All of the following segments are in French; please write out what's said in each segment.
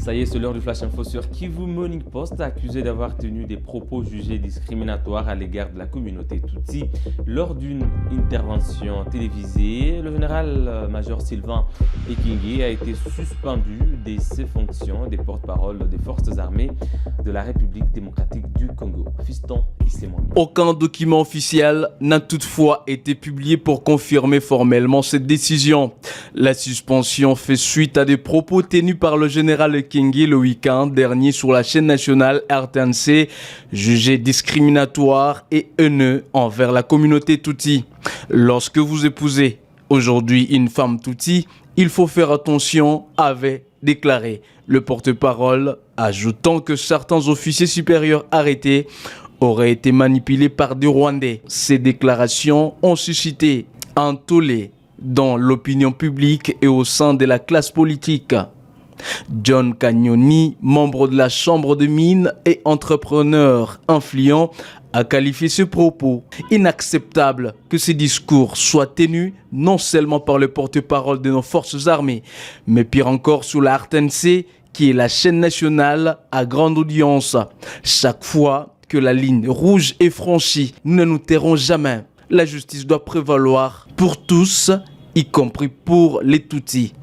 Ça y est, c'est l'heure du Flash Info sur Kivu Morning Post, accusé d'avoir tenu des propos jugés discriminatoires à l'égard de la communauté Tutsi. Lors d'une intervention télévisée, le général-major Sylvain Ekenge a été suspendu de ses fonctions des porte-parole des forces armées de la République démocratique du Congo. Fiston Issemomi. Aucun document officiel n'a toutefois été publié pour confirmer formellement cette décision. La suspension fait suite à des propos tenus par le général Ekenge le week-end dernier sur la chaîne nationale RTNC, jugés discriminatoires et haineux envers la communauté Tutsi. Lorsque vous épousez aujourd'hui une femme Tutsi, il faut faire attention, avait déclaré le porte-parole, ajoutant que certains officiers supérieurs arrêtés auraient été manipulés par des Rwandais. Ces déclarations ont suscité un tollé dans l'opinion publique et au sein de la classe politique. John Cagnoni, membre de la Chambre de mines et entrepreneur influent, a qualifié ce propos inacceptable que ces discours soient tenus non seulement par le porte-parole de nos forces armées, mais pire encore sous la RTNC, qui est la chaîne nationale à grande audience. Chaque fois que la ligne rouge est franchie, nous ne nous tairons jamais. La justice doit prévaloir pour tous, y compris pour les Tutsis.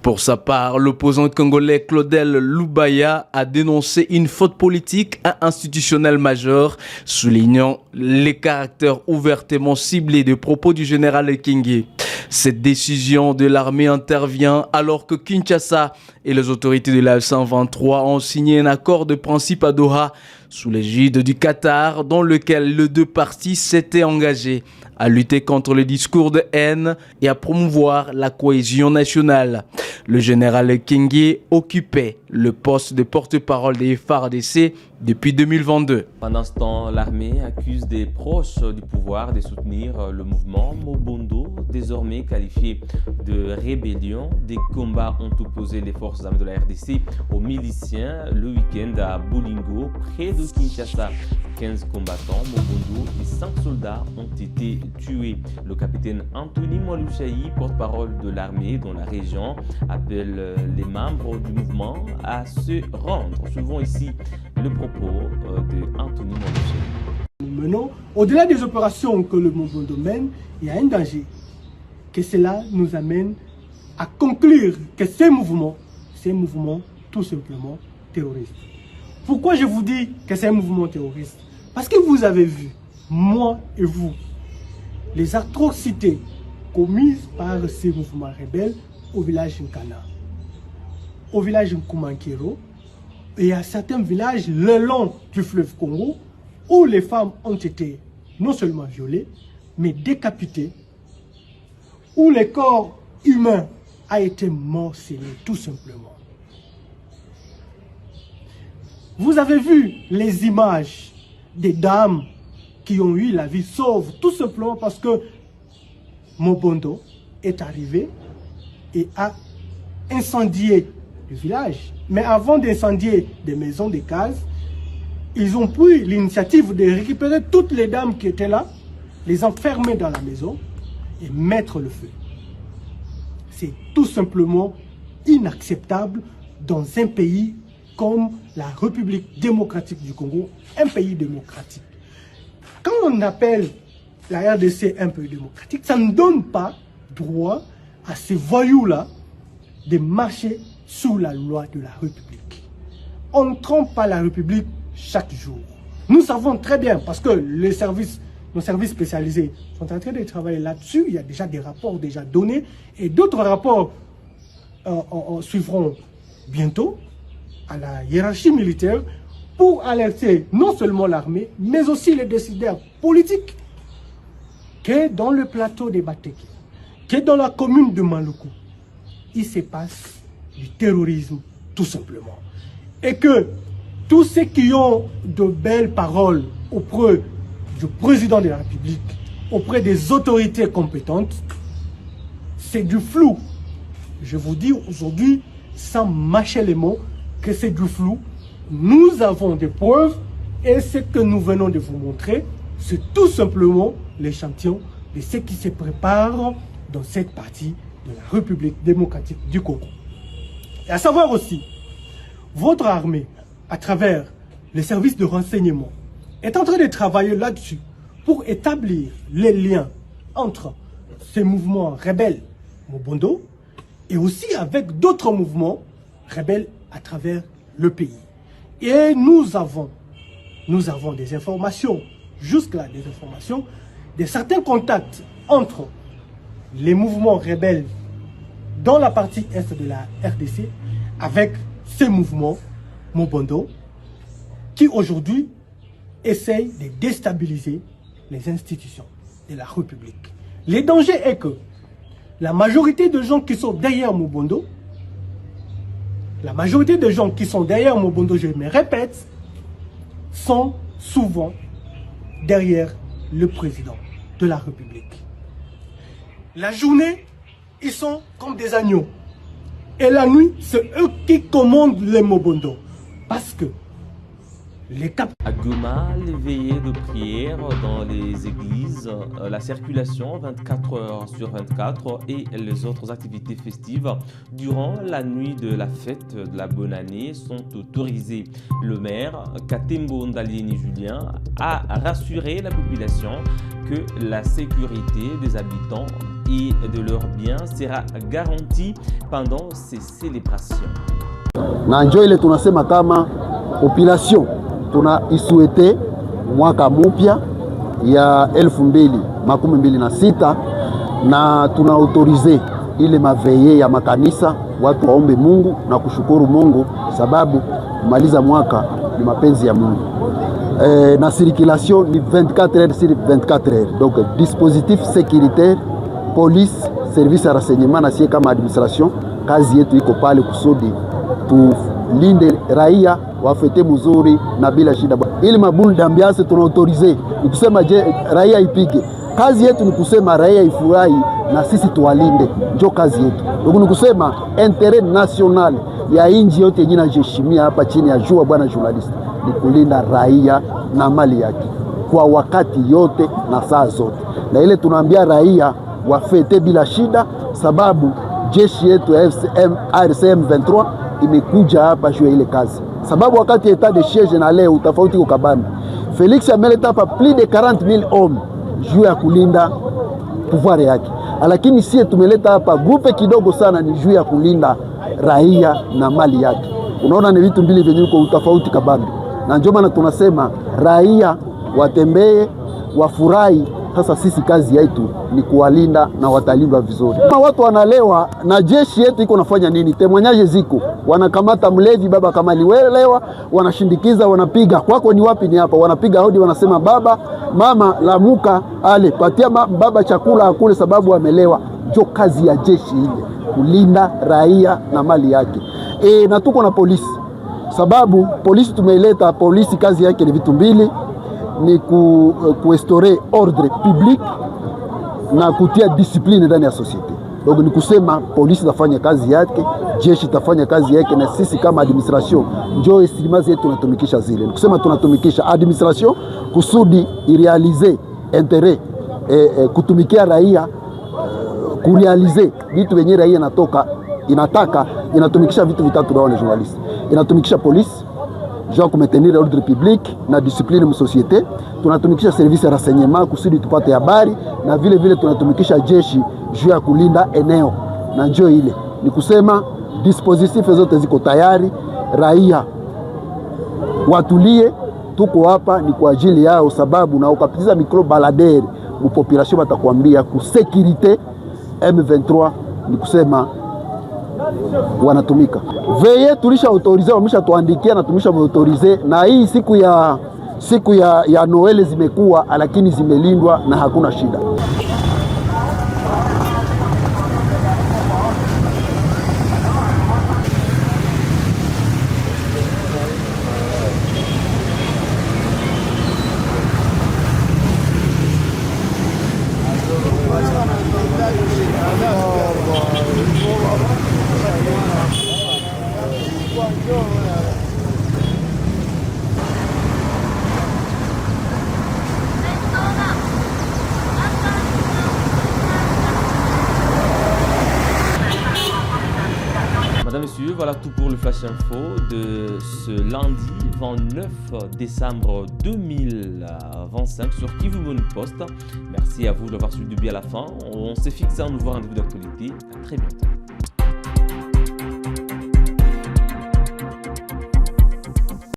Pour sa part, l'opposant congolais Claudel Lubaya a dénoncé une faute politique et institutionnelle majeure, soulignant les caractères ouvertement ciblés des propos du général Ekenge. Cette décision de l'armée intervient alors que Kinshasa et les autorités de la F-123 ont signé un accord de principe à Doha sous l'égide du Qatar, dans lequel les deux parties s'étaient engagées à lutter contre le discours de haine et à promouvoir la cohésion nationale. Le général Ekenge occupait le poste de porte-parole des FARDC depuis 2022. Pendant ce temps, l'armée accuse des proches du pouvoir de soutenir le mouvement Mobondo, désormais qualifié de rébellion. Des combats ont opposé les forces armées de la RDC aux miliciens le week-end à Bolingo, près de Kinshasa. 15 combattants Mobondo et 5 soldats ont été tués. Le capitaine Anthony Mwalushayi, porte-parole de l'armée dans la région, appelle les membres du mouvement à se rendre. Suivons ici le propos de Anthony Mwalushayi. Nous menons, au-delà des opérations que le Mobondo mène, il y a un danger. Que cela nous amène à conclure que ces mouvements tout simplement terroristes. Pourquoi je vous dis que c'est un mouvement terroriste? Parce que vous avez vu, moi et vous, les atrocités commises par ces mouvements rebelles au village Nkana, au village Nkumankero et à certains villages le long du fleuve Congo où les femmes ont été non seulement violées, mais décapitées, où le corps humain a été morcelé tout simplement. Vous avez vu les images des dames qui ont eu la vie sauve, tout simplement parce que Mobondo est arrivé et a incendié le village. Mais avant d'incendier des maisons, des cases, ils ont pris l'initiative de récupérer toutes les dames qui étaient là, les enfermer dans la maison et mettre le feu. C'est tout simplement inacceptable dans un pays comme la République démocratique du Congo, un pays démocratique. Quand on appelle la RDC un pays démocratique, ça ne donne pas droit à ces voyous-là de marcher sous la loi de la République. On ne trompe pas la République chaque jour. Nous savons très bien, parce que nos services spécialisés sont en train de travailler là-dessus. Il y a déjà des rapports déjà donnés et d'autres rapports suivront bientôt à la hiérarchie militaire pour alerter non seulement l'armée, mais aussi les décideurs politiques que dans le plateau des Bateke, que dans la commune de Maluku, il se passe du terrorisme tout simplement. Et que tous ceux qui ont de belles paroles auprès du président de la République, auprès des autorités compétentes, c'est du flou. Je vous dis aujourd'hui, sans mâcher les mots, que c'est du flou. Nous avons des preuves et ce que nous venons de vous montrer, c'est tout simplement l'échantillon de ce qui se prépare dans cette partie de la République démocratique du Congo. Et à savoir aussi, votre armée, à travers les services de renseignement, est en train de travailler là-dessus pour établir les liens entre ces mouvements rebelles Mobondo et aussi avec d'autres mouvements rebelles à travers le pays. Et nous avons des informations, jusque-là des informations, de certains contacts entre les mouvements rebelles dans la partie est de la RDC avec ces mouvements Mobondo qui aujourd'hui essayent de déstabiliser les institutions de la République. Le danger est que la majorité de gens qui sont derrière Mobondo, je me répète, sont souvent derrière le président de la République. La journée, ils sont comme des agneaux. Et la nuit, c'est eux qui commandent les Mobondo. Parce que à Goma, les veillées de prière dans les églises, la circulation 24 heures sur 24 et les autres activités festives durant la nuit de la fête de la bonne année sont autorisées. Le maire, Katembo Ndalieni Julien, a rassuré la population que la sécurité des habitants et de leurs biens sera garantie pendant ces célébrations. Na njoo ile tunasema kama population tunaisuete mwaka mpya ya 2026 na tuna autorize ile maveye ya makanisa, watu waombe Mungu na kushukuru Mungu sababu kumaliza mwaka ni mapenzi ya Mungu. Na circulation ni 24 heures sur 24 heures. Donc dispositif sécuritaire, police, service ya renseignement na sie kama administration, kazi yetu iko pale kusudi tulinde raia wafete mzuri na bila shida. Ili mabulu d'ambiance tunaautorize, ni kusema je raia ipige. Kazi yetu ni kusema raia ifurahi na sisi tuwalinde, ndio kazi yetu. Ndio ni kusema intérêt national ya inji yote yenyewe inajiheshimia hapa chini ya jua, bwana journalist, ni kulinda raia na mali yake kwa wakati yote na saa zote. Na ile tunaambia raia wafete bila shida, sababu jeshi yetu ya RCM 23 imekuja hapa juu ya ile kazi. Sababu wakati etat de siege na leo utafauti kwa Kabambi, Felix ameleta hapa plus de 40,000 hommes juu ya kulinda pouvoir yake. Lakini sie tumeleta hapa grupe kidogo sana ni juu ya kulinda raia na mali yake. Unaona ni vitu mbili vyenye uko utafauti Kabambi. Na ndio maana tunasema raia watembee, wafurahi. Sasa sisi kazi yetu ni kuwalinda na watalindwa vizuri. Kama watu wanalewa na jeshi yetu iko nafanya nini? Temwanyaje ziko. Wanakamata mlevi baba kama liwelewa, wanashindikiza, wanapiga. Kwako ni wapi? Ni hapa. Wanapiga hodi, wanasema baba, mama, lamuka, ale, patia baba chakula akule sababu amelewa. Ndio kazi ya jeshi ile, kulinda raia na mali yake. Na tuko na polisi. Sababu polisi tumeileta, polisi kazi yake ni vitu mbili, ni kuestore ordre public na kutia discipline ndani ya societe. Donc ni kusema polisi tafanya kazi yake, jeshi tafanya kazi yake, na sisi kama administration njoo estimation yetu tunatumikisha zile. Ni kusema tunatumikisha administration kusudi irealize intérêt kutumikia raia, kurealize vitu venye raia inataka, inatumikisha vitu vitatu dawa. Journalist inatumikisha polisi juu ku maintenir ordre public na discipline mu societe, tunatumikisha service ya renseignement kusudi tupate habari, na vile vile tunatumikisha jeshi juu ya kulinda eneo. Na njoo ile ni kusema dispositif zote ziko tayari, raia watulie, tuko hapa ni kwa ajili yao, sababu na ukapitiza micro balader mu population batakwambia ku sécurité M23 ni kusema wanatumika. Veye tulisha autorize, wamesha tuandikia na tumisha autorize, na hii siku ya Noel zimekuwa, lakini zimelindwa na hakuna shida. mesdames et messieurs, voilà tout pour le Flash Info de ce lundi 29 décembre 2025 sur Kivu Morning Post. Merci à vous de l'avoir suivi à la fin. On s'est fixé un nouveau rendez-vous d'actualité. À très bientôt.